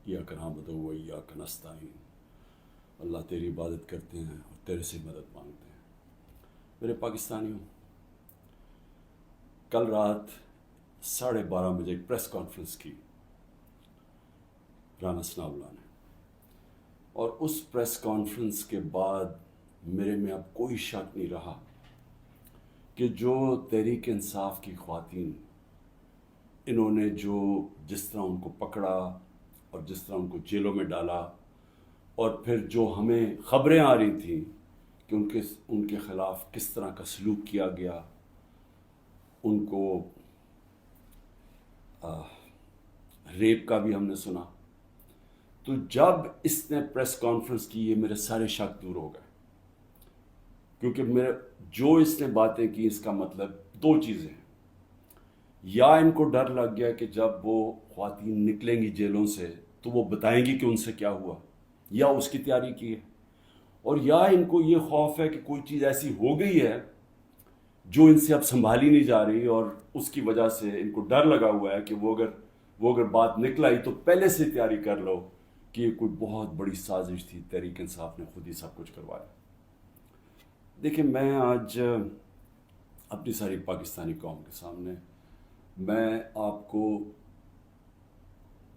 ایاک نعبد و ایاک نستعین، اللہ تیری عبادت کرتے ہیں اور تیرے سے مدد مانگتے ہیں۔ میرے پاکستانیوں، کل رات 12:30 بجے ایک پریس کانفرنس کی رانا ثناء اللہ نے، اور اس پریس کانفرنس کے بعد میرے میں اب کوئی شک نہیں رہا کہ جو تحریک انصاف کی خواتین، انہوں نے جس طرح ان کو پکڑا اور جس طرح ان کو جیلوں میں ڈالا، اور پھر جو ہمیں خبریں آ رہی تھیں کہ ان کے خلاف کس طرح کا سلوک کیا گیا، ان کو ریپ کا بھی ہم نے سنا، تو جب اس نے پریس کانفرنس کی یہ میرے سارے شک دور ہو گئے، کیونکہ جو اس نے باتیں کی اس کا مطلب دو چیزیں ہیں۔ یا ان کو ڈر لگ گیا کہ جب وہ خواتین نکلیں گی جیلوں سے تو وہ بتائیں گی کہ ان سے کیا ہوا، یا اس کی تیاری کی ہے، اور یا ان کو یہ خوف ہے کہ کوئی چیز ایسی ہو گئی ہے جو ان سے اب سنبھالی نہیں جا رہی، اور اس کی وجہ سے ان کو ڈر لگا ہوا ہے کہ وہ اگر بات نکل آئی تو پہلے سے تیاری کر لو کہ یہ کوئی بہت بڑی سازش تھی، تحریک انصاف نے خود ہی سب کچھ کروایا۔ دیکھیں، میں آج اپنی ساری پاکستانی قوم کے سامنے میں آپ کو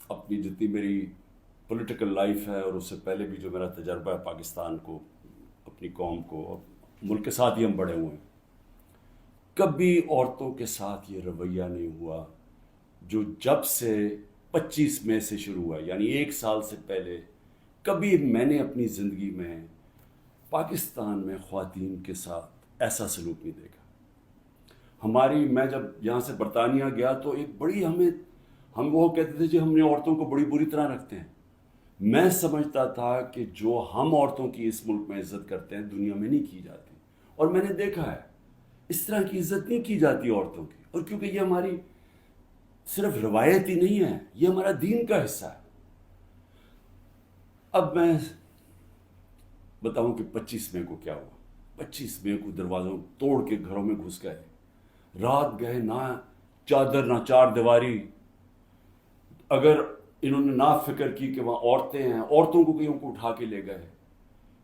اپنی جتنی میری پولیٹیکل لائف ہے اور اس سے پہلے بھی جو میرا تجربہ ہے پاکستان کو، اپنی قوم کو، اور ملک کے ساتھ ہی ہم بڑے ہوئے ہیں، کبھی عورتوں کے ساتھ یہ رویہ نہیں ہوا جو جب سے 25 مئی سے شروع ہوا، یعنی 1 سال سے پہلے کبھی میں نے اپنی زندگی میں پاکستان میں خواتین کے ساتھ ایسا سلوک نہیں دیکھا۔ میں جب یہاں سے برطانیہ گیا تو ایک بڑی ہم وہ کہتے تھے ہم نے عورتوں کو بڑی بری طرح رکھتے ہیں۔ میں سمجھتا تھا کہ جو ہم عورتوں کی اس ملک میں عزت کرتے ہیں دنیا میں نہیں کی جاتی، اور میں نے دیکھا ہے اس طرح کی عزت نہیں کی جاتی عورتوں کی، اور کیونکہ یہ ہماری صرف روایت ہی نہیں ہے، یہ ہمارا دین کا حصہ ہے۔ اب میں بتاؤں کہ 25 مئی کو کیا ہوا۔ 25 مئی کو دروازوں توڑ کے گھروں میں گھس گئے، رات گئے، نہ چادر نہ چار دیواری۔ اگر انہوں نے نہ فکر کی کہ وہاں عورتیں ہیں، عورتوں کو کہیں کو اٹھا کے لے گئے،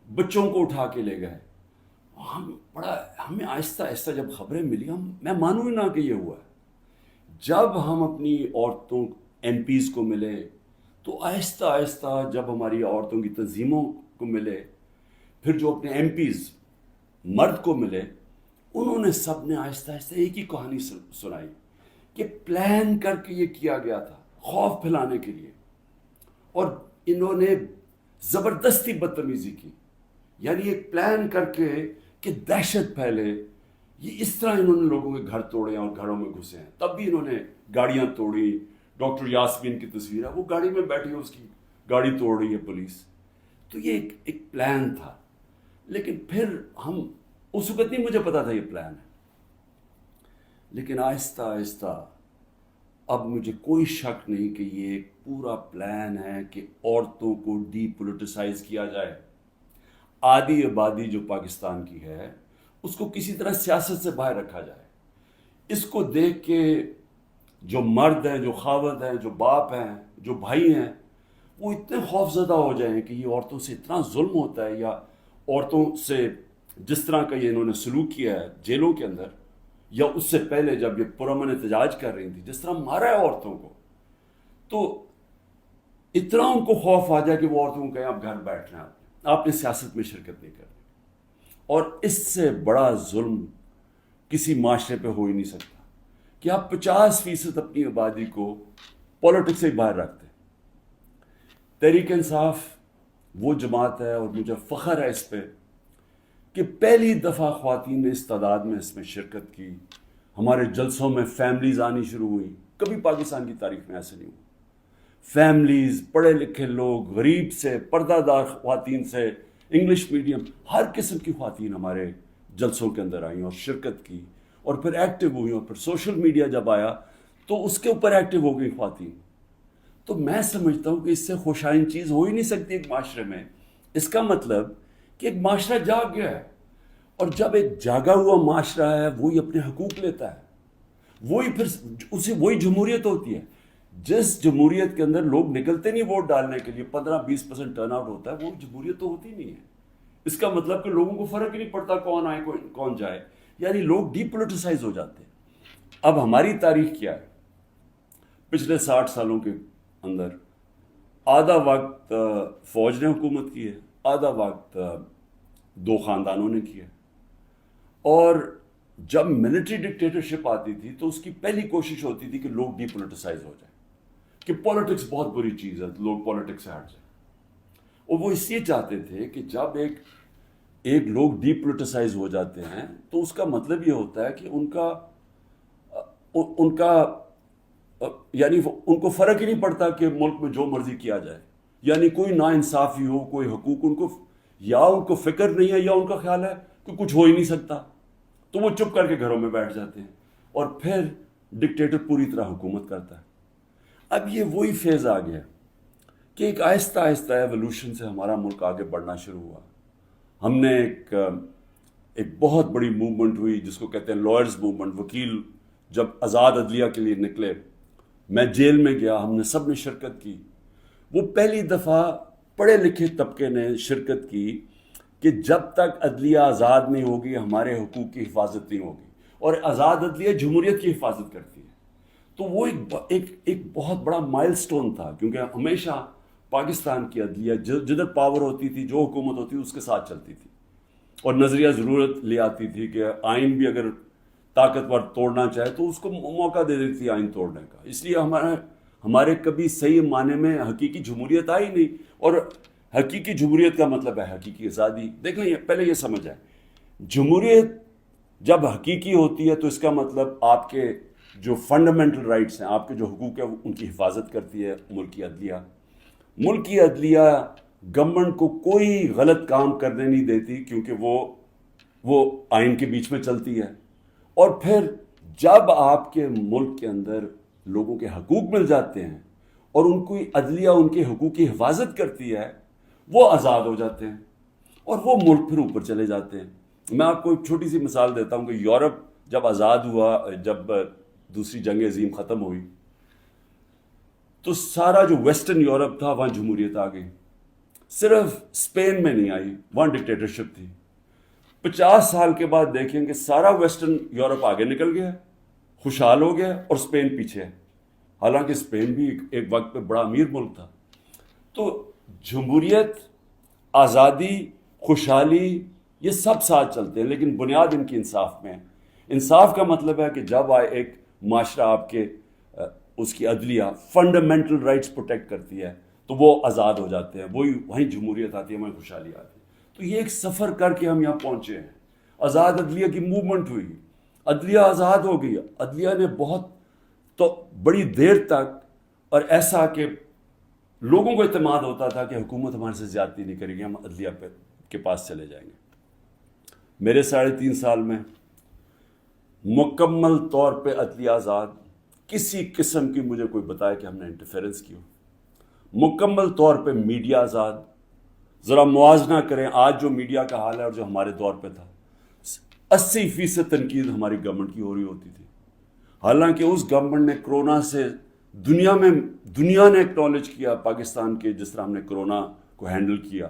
بچوں کو اٹھا کے لے گئے۔ ہمیں آہستہ آہستہ جب خبریں ملی، میں مانوں ہی نہ کہ یہ ہوا ہے۔ جب ہم اپنی عورتوں ایم پیز کو ملے تو آہستہ آہستہ جب ہماری عورتوں کی تنظیموں کو ملے، پھر جو اپنے ایم پیز مرد کو ملے، انہوں نے سب نے آہستہ آہستہ ایک ہی کہانی سنائی کہ پلان کر کے یہ کیا گیا تھا خوف پھیلانے کے لیے، اور انہوں نے زبردستی بدتمیزی کی، یعنی ایک پلان کر کے کہ دہشت پھیلے۔ یہ اس طرح انہوں نے لوگوں کے گھر توڑے اور گھروں میں گھسے ہیں۔ تب بھی انہوں نے گاڑیاں توڑی۔ ڈاکٹر یاسمین کی تصویر ہے، وہ گاڑی میں بیٹھی ہے، اس کی گاڑی توڑ رہی ہے پولیس۔ تو یہ ایک پلان تھا، لیکن پھر اس وقت نہیں مجھے پتا تھا یہ پلان ہے، لیکن آہستہ آہستہ اب مجھے کوئی شک نہیں کہ یہ ایک پورا پلان ہے کہ عورتوں کو ڈی پولیٹیسائز کیا جائے۔ آدھی آبادی جو پاکستان کی ہے اس کو کسی طرح سیاست سے باہر رکھا جائے۔ اس کو دیکھ کے جو مرد ہیں، جو خاوند ہیں، جو باپ ہیں، جو بھائی ہیں، وہ اتنے خوف زدہ ہو جائیں کہ یہ عورتوں سے اتنا ظلم ہوتا ہے، یا عورتوں سے جس طرح کا یہ انہوں نے سلوک کیا ہے جیلوں کے اندر، یا اس سے پہلے جب یہ پرامن احتجاج کر رہی تھی جس طرح مارا ہے عورتوں کو، تو اتنا ان کو خوف آ جائے کہ وہ عورتوں کو کہیں آپ گھر بیٹھ رہے ہیں، آپ نے سیاست میں شرکت نہیں کرنی۔ اور اس سے بڑا ظلم کسی معاشرے پہ ہو ہی نہیں سکتا کہ آپ 50% اپنی آبادی کو پولیٹکس سے باہر رکھتے ہیں۔ تحریک انصاف وہ جماعت ہے، اور مجھے فخر ہے اس پہ کہ پہلی دفعہ خواتین نے اس تعداد میں اس میں شرکت کی۔ ہمارے جلسوں میں فیملیز آنی شروع ہوئی، کبھی پاکستان کی تاریخ میں ایسے نہیں ہوا۔ فیملیز، پڑھے لکھے لوگ، غریب سے، پردہ دار خواتین سے، انگلش میڈیم، ہر قسم کی خواتین ہمارے جلسوں کے اندر آئیں اور شرکت کی، اور پھر ایکٹیو ہوئی، اور پھر سوشل میڈیا جب آیا تو اس کے اوپر ایکٹیو ہو گئی خواتین۔ تو میں سمجھتا ہوں کہ اس سے خوشائن چیز ہو ہی نہیں سکتی ایک معاشرے میں۔ اس کا مطلب کہ ایک معاشرہ جاگ گیا ہے، اور جب ایک جاگا ہوا معاشرہ ہے وہی اپنے حقوق لیتا ہے، وہی پھر وہی جمہوریت ہوتی ہے۔ جس جمہوریت کے اندر لوگ نکلتے نہیں ووٹ ڈالنے کے لیے، 15-20% ٹرن آؤٹ ہوتا ہے، وہ جمہوریت تو ہوتی نہیں ہے. اس کا مطلب کہ لوگوں کو فرق ہی نہیں پڑتا کون آئے کون جائے، یعنی لوگ ڈی پولیٹیسائز ہو جاتے ہیں. اب ہماری تاریخ کیا ہے؟ پچھلے 60 سالوں کے اندر آدھا وقت فوج نے حکومت کی ہے، آدھا وقت دو خاندانوں نے کیا. اور جب ملٹری ڈکٹیٹرشپ آتی تھی تو اس کی پہلی کوشش ہوتی تھی کہ لوگ ڈی پولیٹیسائز ہو جائیں، کہ پولیٹکس بہت بری چیز ہے، لوگ پولیٹکس سے ہٹ جائیں. اور وہ اس لیے چاہتے تھے کہ جب ایک لوگ ڈی پولیٹیسائز ہو جاتے ہیں تو اس کا مطلب یہ ہوتا ہے کہ ان کا یعنی ان کو فرق ہی نہیں پڑتا کہ ملک میں جو مرضی کیا جائے، یعنی کوئی نا انصافی ہو، کوئی حقوق ان کو فکر نہیں ہے، یا ان کا خیال ہے کہ کچھ ہو ہی نہیں سکتا، تو وہ چپ کر کے گھروں میں بیٹھ جاتے ہیں اور پھر ڈکٹیٹر پوری طرح حکومت کرتا ہے. اب یہ وہی فیز آ گیا کہ ایک آہستہ آہستہ ایوولوشن سے ہمارا ملک آگے بڑھنا شروع ہوا. ہم نے ایک بہت بڑی موومنٹ ہوئی جس کو کہتے ہیں لائرز موومنٹ. وکیل جب آزاد عدلیہ کے لیے نکلے، میں جیل میں گیا، ہم نے سب نے شرکت کی. وہ پہلی دفعہ پڑھے لکھے طبقے نے شرکت کی کہ جب تک عدلیہ آزاد نہیں ہوگی ہمارے حقوق کی حفاظت نہیں ہوگی، اور آزاد عدلیہ جمہوریت کی حفاظت کرتی ہے. تو وہ ایک بہت بڑا مائل سٹون تھا، کیونکہ ہمیشہ پاکستان کی عدلیہ جدھر پاور ہوتی تھی، جو حکومت ہوتی تھی اس کے ساتھ چلتی تھی، اور نظریہ ضرورت لے آتی تھی کہ آئین بھی اگر طاقتور توڑنا چاہے تو اس کو موقع دے دیتی تھی آئین توڑنے کا. اس لیے ہمارے کبھی صحیح معنی میں حقیقی جمہوریت آئی نہیں. اور حقیقی جمہوریت کا مطلب ہے حقیقی آزادی. دیکھ لیں، پہلے یہ سمجھ آئے، جمہوریت جب حقیقی ہوتی ہے تو اس کا مطلب آپ کے جو فنڈامنٹل رائٹس ہیں، آپ کے جو حقوق ہیں، ان کی حفاظت کرتی ہے ملکی عدلیہ. ملکی عدلیہ گورنمنٹ کو کوئی غلط کام کرنے نہیں دیتی، کیونکہ وہ آئین کے بیچ میں چلتی ہے. اور پھر جب آپ کے ملک کے اندر لوگوں کے حقوق مل جاتے ہیں اور ان کی عدلیہ ان کے حقوق کی حفاظت کرتی ہے، وہ آزاد ہو جاتے ہیں اور وہ ملک پھر اوپر چلے جاتے ہیں. میں آپ کو ایک چھوٹی سی مثال دیتا ہوں کہ یورپ جب آزاد ہوا، جب دوسری جنگ عظیم ختم ہوئی، تو سارا جو ویسٹرن یورپ تھا وہاں جمہوریت آ گئی. صرف اسپین میں نہیں آئی، وہاں ڈکٹیٹرشپ تھی. 50 سال کے بعد دیکھیں کہ سارا ویسٹرن یورپ آگے نکل گیا، خوشحال ہو گیا، اور اسپین پیچھے ہے، حالانکہ اسپین بھی ایک وقت پہ بڑا امیر ملک تھا. تو جمہوریت، آزادی، خوشحالی، یہ سب ساتھ چلتے ہیں، لیکن بنیاد ان کی انصاف میں ہے. انصاف کا مطلب ہے کہ جب ایک معاشرہ آپ کے اس کی عدلیہ فنڈامنٹل رائٹس پروٹیکٹ کرتی ہے تو وہ آزاد ہو جاتے ہیں، وہیں جمہوریت آتی ہے، وہیں خوشحالی آتی ہے. تو یہ ایک سفر کر کے ہم یہاں پہنچے ہیں. آزاد عدلیہ کی موومنٹ ہوئی، عدلیہ آزاد ہو گئی. عدلیہ نے بہت تو بڑی دیر تک، اور ایسا کہ لوگوں کو اعتماد ہوتا تھا کہ حکومت ہمارے سے زیادتی نہیں کرے گی، ہم عدلیہ کے پاس چلے جائیں گے. میرے 3.5 سال میں مکمل طور پہ عدلیہ آزاد، کسی قسم کی مجھے کوئی بتائے کہ ہم نے انٹرفیرنس کی ہو. مکمل طور پہ میڈیا آزاد. ذرا موازنہ کریں آج جو میڈیا کا حال ہے اور جو ہمارے دور پہ تھا. 80% تنقید ہماری گورنمنٹ کی ہو رہی ہوتی تھی، حالانکہ اس گورنمنٹ نے کرونا سے دنیا نے ایکنالج کیا پاکستان کے، جس طرح ہم نے کرونا کو ہینڈل کیا.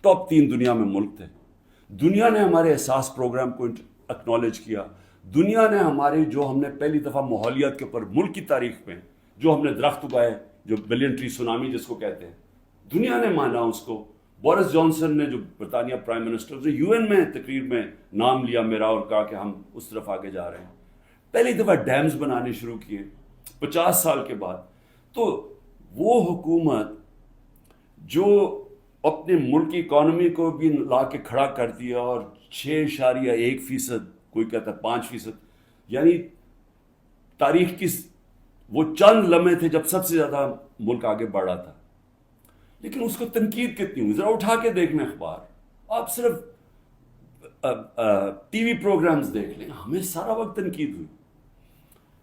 ٹاپ 3 دنیا میں ملک تھے. دنیا نے ہمارے احساس پروگرام کو ایکنالج کیا. دنیا نے جو ہم نے پہلی دفعہ ماحولیات کے اوپر ملک کی تاریخ میں جو ہم نے درخت اگائے، جو بلین ٹری سونامی جس کو کہتے ہیں، دنیا نے مانا اس کو. بورس جانسن نے، جو برطانیہ پرائم منسٹر، جو یو این میں تقریر میں نام لیا میرا اور کہا کہ ہم اس طرف آگے جا رہے ہیں. پہلی دفعہ ڈیمز بنانے شروع کیے 50 سال کے بعد. تو وہ حکومت جو اپنے ملک کی اکانومی کو بھی لا کے کھڑا کر دیا، اور 6.1%، کوئی کہتا ہے 5%، یعنی تاریخ کی وہ چند لمحے تھے جب سب سے زیادہ ملک آگے بڑھ رہا تھا. لیکن اس کو تنقید کتنی ہوئی؟ ذرا اٹھا کے دیکھ لیں اخبار، آپ صرف ٹی وی پروگرامز دیکھ لیں، ہمیں سارا وقت تنقید ہوئی.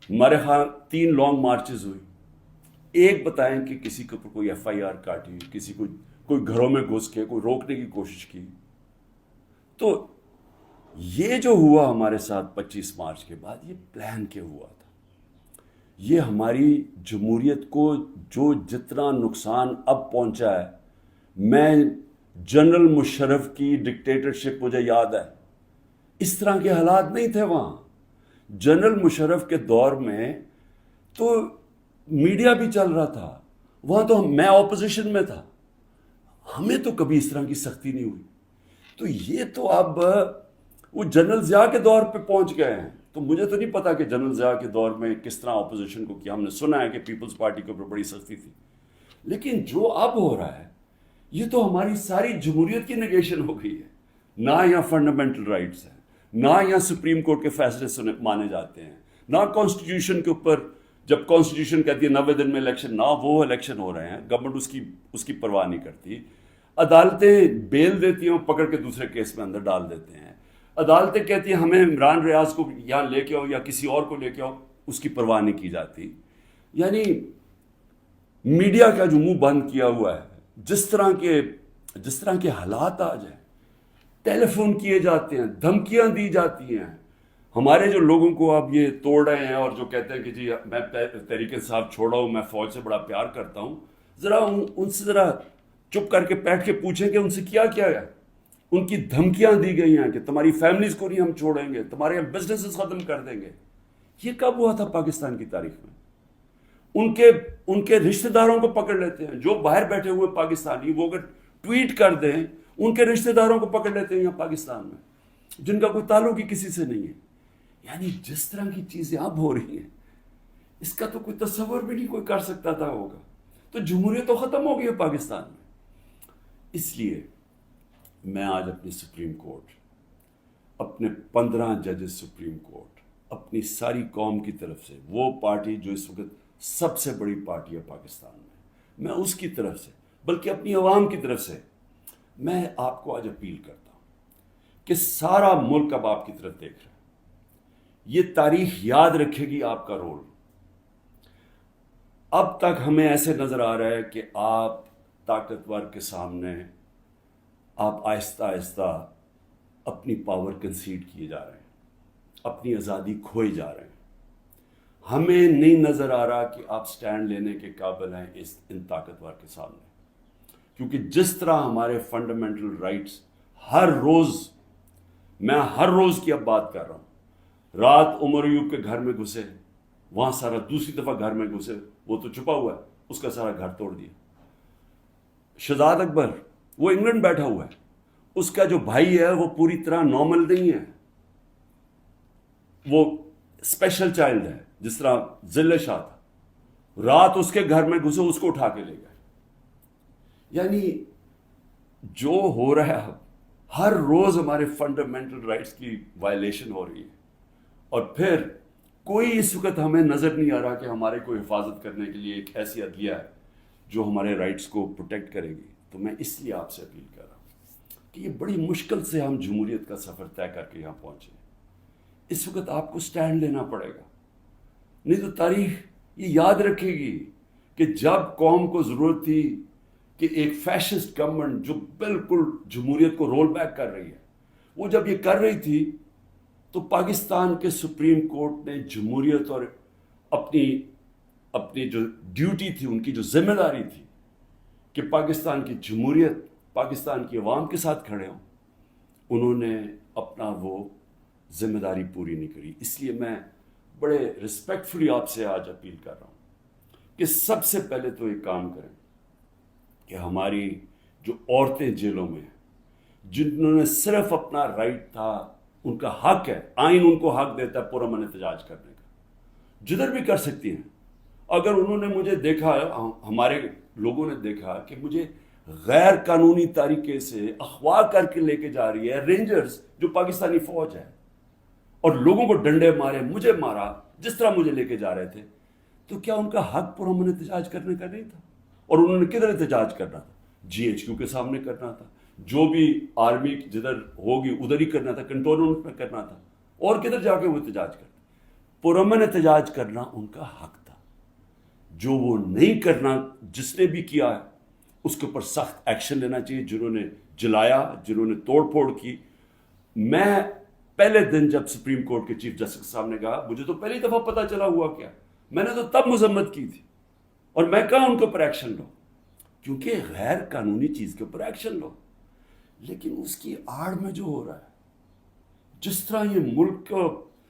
ہمارے ہاں 3 لانگ مارچز ہوئی. ایک بتائیں کہ کسی کے اوپر کوئی ایف آئی آر کاٹی، کسی کو کوئی گھروں میں گھس کے کوئی روکنے کی کوشش کی. تو یہ جو ہوا ہمارے ساتھ 25 مارچ کے بعد، یہ پلان کے ہوا تھا. یہ ہماری جمہوریت کو جو جتنا نقصان اب پہنچا ہے، میں جنرل مشرف کی ڈکٹیٹرشپ مجھے یاد ہے، اس طرح کے حالات نہیں تھے وہاں. جنرل مشرف کے دور میں تو میڈیا بھی چل رہا تھا، وہاں تو میں اپوزیشن میں تھا، ہمیں تو کبھی اس طرح کی سختی نہیں ہوئی. تو یہ تو اب وہ جنرل ضیاء کے دور پہ پہنچ گئے ہیں. تو مجھے تو نہیں پتا کہ جنرل ضیاء کے دور میں کس طرح اپوزیشن کو کیا. ہم نے سنا ہے کہ پیپلز پارٹی کے اوپر بڑی سختی تھی، لیکن جو اب ہو رہا ہے یہ تو ہماری ساری جمہوریت کی نگیشن ہو گئی ہے. نہ یہاں فنڈامنٹل رائٹس ہیں، نہ یہاں سپریم کورٹ کے فیصلے مانے جاتے ہیں، نہ کانسٹیٹیوشن کے اوپر جب کانسٹیٹیوشن کہتی ہے 90 دن میں الیکشن، نہ وہ الیکشن ہو رہے ہیں. گورنمنٹ اس کی پرواہ نہیں کرتی. عدالتیں بیل دیتی ہیں، پکڑ کے دوسرے کیس میں اندر ڈال دیتے ہیں. عدالتیں کہتی ہیں ہمیں عمران ریاض کو یہاں لے کے آؤ یا کسی اور کو لے کے آؤ، اس کی پرواہ نہیں کی جاتی. یعنی میڈیا کا جو منہ بند کیا ہوا ہے، جس طرح کے حالات آ جائیں، ٹیلی فون کیے جاتے ہیں، دھمکیاں دی جاتی ہیں. ہمارے جو لوگوں کو اب یہ توڑ رہے ہیں اور جو کہتے ہیں کہ جی میں تحریک انصاف چھوڑا ہوں، میں فوج سے بڑا پیار کرتا ہوں، ذرا ان سے ذرا چپ کر کے بیٹھ کے پوچھیں کہ ان سے کیا کیا ہے. ان کی دھمکیاں دی گئی ہیں کہ تمہاری فیملیز کو نہیں ہم چھوڑیں گے، تمہارے بزنسز ختم کر دیں گے. یہ کب ہوا تھا پاکستان کی تاریخ میں؟ ان کے رشتہ داروں کو پکڑ لیتے ہیں، جو باہر بیٹھے ہوئے پاکستانی، وہ اگر ٹویٹ کر دیں ان کے رشتہ داروں کو پکڑ لیتے ہیں یہاں پاکستان میں، جن کا کوئی تعلق ہی کسی سے نہیں ہے. یعنی جس طرح کی چیزیں اب ہو رہی ہیں اس کا تو کوئی تصور بھی نہیں کوئی کر سکتا تھا ہوگا. تو جمہوریت تو ختم ہو گئی ہے پاکستان میں. اس لیے میں آج اپنی سپریم کورٹ، اپنے 15 ججز سپریم کورٹ، اپنی ساری قوم کی طرف سے، وہ پارٹی جو اس وقت سب سے بڑی پارٹی ہے پاکستان میں اس کی طرف سے، بلکہ اپنی عوام کی طرف سے میں آپ کو آج اپیل کرتا ہوں کہ سارا ملک اب آپ کی طرف دیکھ رہا ہے. یہ تاریخ یاد رکھے گی آپ کا رول. اب تک ہمیں ایسے نظر آ رہا ہے کہ آپ طاقتور کے سامنے آپ آہستہ آہستہ اپنی پاور کنسیڈ کیے جا رہے ہیں، اپنی آزادی کھوئے جا رہے ہیں. ہمیں نہیں نظر آ رہا کہ آپ سٹینڈ لینے کے قابل ہیں ان طاقتور کے سامنے، کیونکہ جس طرح ہمارے فنڈامنٹل رائٹس ہر روز کی اب بات کر رہا ہوں. رات عمر ایوب کے گھر میں گھسے، وہاں سارا دوسری دفعہ گھر میں گھسے، وہ تو چھپا ہوا ہے، اس کا سارا گھر توڑ دیا. شہزاد اکبر وہ انگلینڈ بیٹھا ہوا ہے، اس کا جو بھائی ہے وہ پوری طرح نارمل نہیں ہے، وہ اسپیشل چائلڈ ہے، جس طرح ذل شاہ تھا. رات اس کے گھر میں گھسے، اس کو اٹھا کے لے گئے. یعنی جو ہو رہا ہے ہر روز ہمارے فنڈامنٹل رائٹس کی وائلیشن ہو رہی ہے، اور پھر کوئی اس وقت ہمیں نظر نہیں آ رہا کہ ہمارے کو حفاظت کرنے کے لیے ایک ایسی عدلیہ ہے جو ہمارے رائٹس کو پروٹیکٹ کرے گی. تو میں اس لیے آپ سے اپیل کر رہا ہوں کہ یہ بڑی مشکل سے ہم جمہوریت کا سفر طے کر کے یہاں پہنچے. اس وقت آپ کو سٹینڈ لینا پڑے گا، نہیں تو تاریخ یہ یاد رکھے گی کہ جب قوم کو ضرورت تھی کہ ایک فیشسٹ گورنمنٹ جو بالکل جمہوریت کو رول بیک کر رہی ہے، وہ جب یہ کر رہی تھی تو پاکستان کے سپریم کورٹ نے جمہوریت اور اپنی جو ڈیوٹی تھی، ان کی جو ذمہ داری تھی کہ پاکستان کی جمہوریت پاکستان کی عوام کے ساتھ کھڑے ہوں، انہوں نے اپنا وہ ذمہ داری پوری نہیں کری. اس لیے میں بڑے رسپیکٹفلی آپ سے آج اپیل کر رہا ہوں کہ سب سے پہلے تو ایک کام کریں کہ ہماری جو عورتیں جیلوں میں ہیں، جنہوں نے صرف اپنا رائٹ تھا، ان کا حق ہے، آئین ان کو حق دیتا ہے پرامن احتجاج کرنے کا، جدھر بھی کر سکتی ہیں. اگر انہوں نے مجھے دیکھا، ہمارے لوگوں نے دیکھا کہ مجھے غیر قانونی طریقے سے اغوا کر کے لے کے جا رہی ہے رینجرز جو پاکستانی فوج ہے، اور لوگوں کو ڈنڈے مارے، مجھے مارا، جس طرح مجھے لے کے جا رہے تھے، تو کیا ان کا حق پرامن احتجاج کرنے کا نہیں تھا؟ اور انہوں نے کدھر احتجاج کرنا تھا؟ GHQ کے سامنے کرنا تھا، جو بھی آرمی جدھر ہوگی ادھر ہی کرنا تھا، کنٹونمنٹ میں کرنا تھا، اور کدھر جا کے وہ احتجاج کرتے. پرامن احتجاج کرنا ان کا حق تھا. جو وہ نہیں کرنا، جس نے بھی کیا ہے اس کے اوپر سخت ایکشن لینا چاہیے. جنہوں نے جلایا، جنہوں نے توڑ پھوڑ کی. میں پہلے دن جب سپریم کورٹ کے چیف جسٹس کے سامنے کہا، مجھے تو پہلی دفعہ پتہ چلا ہوا کیا، میں نے تو تب مذمت کی تھی، اور میں کہا ان کے اوپر ایکشن لو، کیونکہ غیر قانونی چیز کے اوپر ایکشن لو. لیکن اس کی آڑ میں جو ہو رہا ہے، جس طرح یہ ملک کو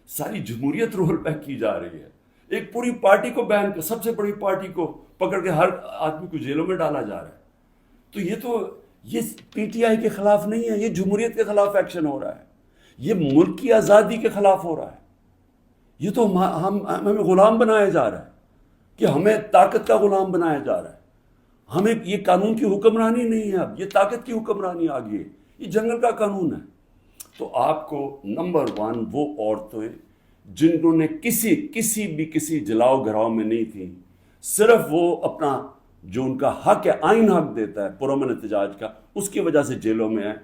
ساری جمہوریت رول بیک کی جا رہی ہے، ایک پوری پارٹی کو بین کر، سب سے بڑی پارٹی کو پکڑ کے ہر آدمی کو جیلوں میں ڈالا جا رہا ہے. تو یہ پی ٹی آئی کے خلاف نہیں ہے، یہ جمہوریت کے خلاف ایکشن ہو رہا ہے، یہ ملک کی آزادی کے خلاف ہو رہا ہے. یہ تو ہمیں غلام بنایا جا رہا ہے، کہ ہمیں طاقت کا غلام بنایا جا رہا ہے. ہمیں یہ قانون کی حکمرانی نہیں ہے، اب یہ طاقت کی حکمرانی آ گئی ہے، یہ جنگل کا قانون ہے. تو آپ کو نمبر 1 وہ عورتیں جنہوں نے کسی جلاؤ گھراؤ میں نہیں تھیں، صرف وہ اپنا جو ان کا حق ہے، آئین حق دیتا ہے پرامن احتجاج کا، اس کی وجہ سے جیلوں میں ہیں.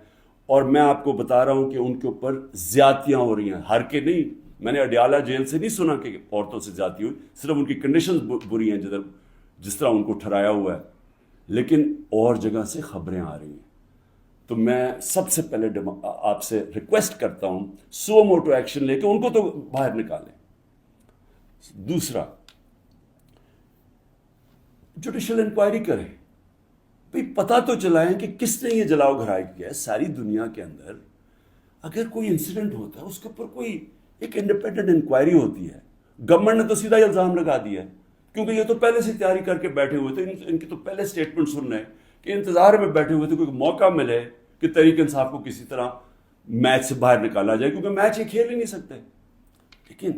اور میں آپ کو بتا رہا ہوں کہ ان کے اوپر زیادتیاں ہو رہی ہیں، ہر کے نہیں. میں نے اڈیالہ جیل سے نہیں سنا کہ عورتوں سے زیادتی ہوئی، صرف ان کی کنڈیشنز بری ہیں جس طرح ان کو ٹھہرایا ہوا ہے، لیکن اور جگہ سے خبریں آ رہی ہیں. تو میں سب سے پہلے آپ سے ریکویسٹ کرتا ہوں، سو موٹو ایکشن لے کے ان کو تو باہر نکالیں. دوسرا، جوڈیشل انکوائری کریں، بھئی پتہ تو چلائیں کہ کس نے یہ جلاؤ گھرائی کیا ہے. ساری دنیا کے اندر اگر کوئی انسیڈنٹ ہوتا ہے، اس کے اوپر کوئی ایک انڈیپینڈنٹ انکوائری ہوتی ہے. گورنمنٹ نے تو سیدھا الزام لگا دیا ہے، کیونکہ یہ تو پہلے سے تیاری کر کے بیٹھے ہوئے تھے. ان کی تو پہلے سٹیٹمنٹ سن رہے ہیں کہ انتظار میں بیٹھے ہوئے تھے کوئی موقع ملے کہ تحریک انصاف کو کسی طرح میچ سے باہر نکالا جائے، کیونکہ میچ یہ کھیل ہی نہیں سکتے. لیکن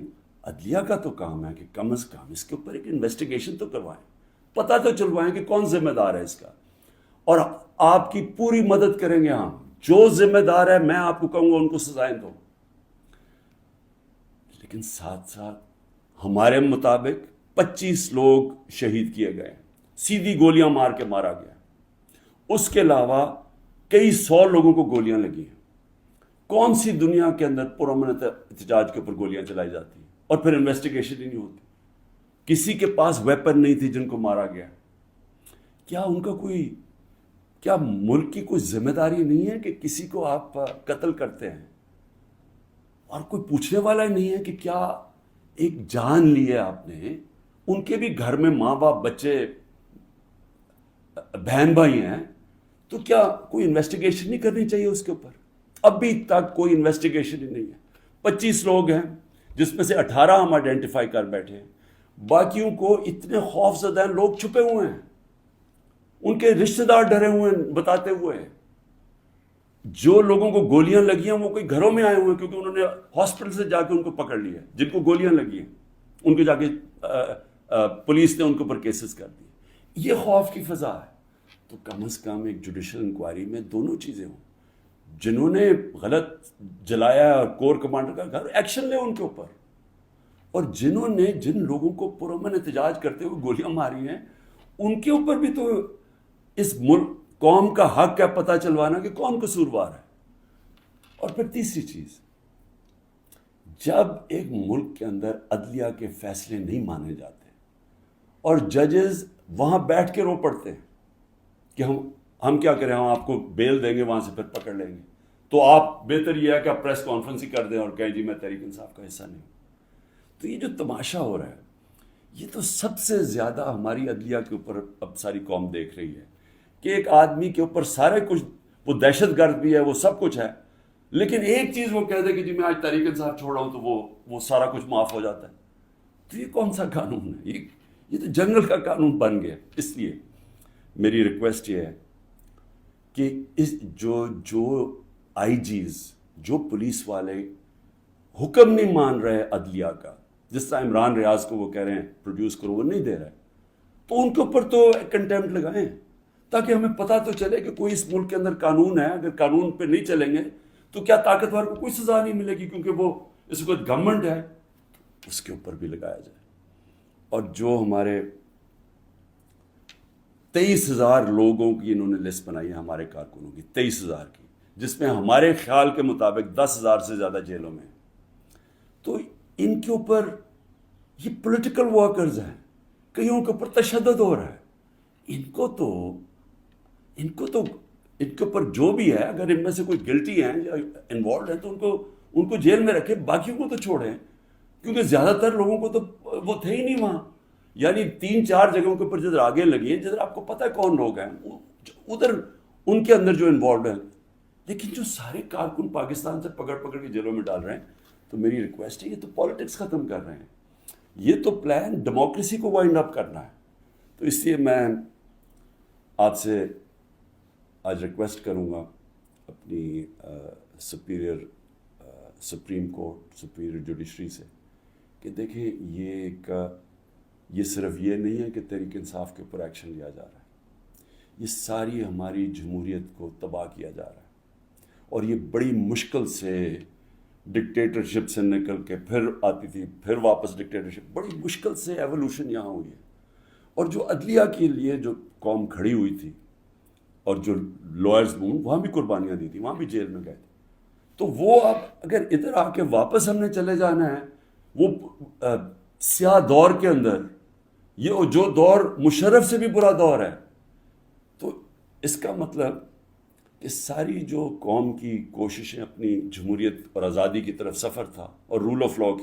عدلیہ کا تو کام ہے کہ کم از کم اس کے اوپر ایک انویسٹیگیشن تو کروائیں، پتہ تو چلوائیں کہ کون ذمہ دار ہے اس کا. اور آپ کی پوری مدد کریں گے ہم، جو ذمہ دار ہے میں آپ کو کہوں گا ان کو سزائیں دو. لیکن ساتھ ساتھ ہمارے مطابق 25 لوگ شہید کیے گئے، سیدھی گولیاں مار کے مارا گیا. اس کے علاوہ کئی 100 لوگوں کو گولیاں لگی ہیں. کون سی دنیا کے اندر پرامن احتجاج کے اوپر گولیاں چلائی جاتی ہیں اور پھر انویسٹیگیشن ہی نہیں ہوتی؟ کسی کے پاس ویپن نہیں تھی جن کو مارا گیا. کیا ان کا کیا ملک کی کوئی ذمہ داری نہیں ہے کہ کسی کو آپ قتل کرتے ہیں اور کوئی پوچھنے والا ہی نہیں ہے کہ کیا ایک جان لی ہے آپ نے؟ ان کے بھی گھر میں ماں باپ، بچے، بہن بھائی ہیں، تو کیا کوئی انویسٹیگیشن نہیں کرنی چاہیے اس کے اوپر؟ ابھی تک کوئی انویسٹیگیشن ہی نہیں ہے. 25 لوگ ہیں جس میں سے 18 ہم آئیڈینٹیفائی کر بیٹھے ہیں، باقیوں کو اتنے خوف زدہ ہیں، لوگ چھپے ہوئے ہیں، ان کے رشتہ دار ڈرے ہوئے ہیں بتاتے ہوئے. جو لوگوں کو گولیاں لگی ہیں وہ کوئی گھروں میں آئے ہوئے ہیں، کیونکہ انہوں نے ہاسپٹل سے جا کے ان کو پکڑ لیا. جن کو گولیاں لگی ہیں ان کو جا کے پولیس نے ان کے اوپر کیسز کر دیے. یہ خوف کی فضا ہے. تو کم از کم ایک جوڈیشل انکوائری میں دونوں چیزیں ہوں. جنہوں نے غلط جلایا اور کور کمانڈر کا گھر، ایکشن لے ان کے اوپر. اور جن لوگوں کو پرامن احتجاج کرتے ہوئے گولیاں ماری ہیں، ان کے اوپر بھی تو اس ملک قوم کا حق ہے پتہ چلوانا کہ کون قصوروار ہے. اور پھر تیسری چیز، جب ایک ملک کے اندر عدلیہ کے فیصلے نہیں مانے جاتے اور ججز وہاں بیٹھ کے رو پڑتے ہیں کہ ہم کیا کریں، ہم آپ کو بیل دیں گے، وہاں سے پھر پکڑ لیں گے، تو آپ بہتر یہ ہے کہ آپ پریس کانفرنس ہی کر دیں اور کہیں جی میں تحریک انصاف کا حصہ نہیں. تو یہ جو تماشا ہو رہا ہے، یہ تو سب سے زیادہ ہماری عدلیہ کے اوپر اب ساری قوم دیکھ رہی ہے کہ ایک آدمی کے اوپر سارے کچھ، وہ دہشت گرد بھی ہے، وہ سب کچھ ہے، لیکن ایک چیز وہ کہہ دے کہ جی میں آج تحریک انصاف چھوڑ رہا ہوں تو وہ سارا کچھ معاف ہو جاتا ہے. تو یہ کون سا قانون ہے؟ یہ تو جنگل کا قانون بن گیا. اس لیے میری ریکویسٹ یہ ہے کہ جو آئی جیز، جو پولیس والے حکم نہیں مان رہے عدلیہ کا، جس طرح عمران ریاض کو وہ کہہ رہے ہیں پروڈیوس کرو، وہ نہیں دے رہے، تو ان کے اوپر تو کنٹیمپٹ لگائیں تاکہ ہمیں پتہ تو چلے کہ کوئی اس ملک کے اندر قانون ہے. اگر قانون پہ نہیں چلیں گے تو کیا طاقتور کو کوئی سزا نہیں ملے گی، کیونکہ وہ اس وقت گورنمنٹ ہے. اس کے اوپر بھی لگایا جائے. اور جو ہمارے 23,000 لوگوں کی انہوں نے لسٹ بنائی ہے ہمارے کارکنوں کی، 23,000 کی، جس میں ہمارے خیال کے مطابق 10,000 سے زیادہ جیلوں میں ہیں. تو ان کے اوپر یہ پولیٹیکل ورکرز ہیں، کئیوں کے اوپر تشدد ہو رہا ہے. ان کے اوپر جو بھی ہے، اگر ان میں سے کوئی گلٹی ہیں یا انوالوڈ ہیں تو ان کو جیل میں رکھے، باقیوں کو تو چھوڑیں، کیونکہ زیادہ تر لوگوں کو تو وہ تھے ہی نہیں وہاں. یعنی 3-4 جگہوں کے اوپر جدھر آگے لگی ہیں، جدھر آپ کو پتہ ہے کون لوگ ہیں ادھر ان کے اندر جو انوالوڈ ہیں. لیکن جو سارے کارکن پاکستان سے پکڑ کے جیلوں میں ڈال رہے ہیں، تو میری ریکویسٹ ہے یہ تو پالیٹکس ختم کر رہے ہیں. یہ تو پلان ڈیموکریسی کو وائنڈ اپ کرنا ہے. تو اس لیے میں آپ سے آج ریکویسٹ کروں گا اپنی سپریم کورٹ، سپیریئر جوڈیشری سے، کہ دیکھیں یہ صرف یہ نہیں ہے کہ تحریک انصاف کے اوپر ایکشن لیا جا رہا ہے، یہ ساری ہماری جمہوریت کو تباہ کیا جا رہا ہے. اور یہ بڑی مشکل سے ڈکٹیٹرشپ سے نکل کے پھر آتی تھی، پھر واپس ڈکٹیٹرشپ، بڑی مشکل سے ایولیوشن یہاں ہوئی ہے. اور جو عدلیہ کے لیے جو قوم کھڑی ہوئی تھی، اور جو لائرز وہاں بھی قربانیاں دی تھیں، وہاں بھی جیل میں گئے تھے. تو وہ اب اگر ادھر آ کے واپس ہم نے چلے جانا ہے وہ سیاہ دور کے اندر، یہ جو دور مشرف سے بھی برا دور ہے، تو اس کا مطلب کہ ساری جو قوم کی کوششیں اپنی جمہوریت اور آزادی کی طرف سفر تھا اور رول آف لاء کی،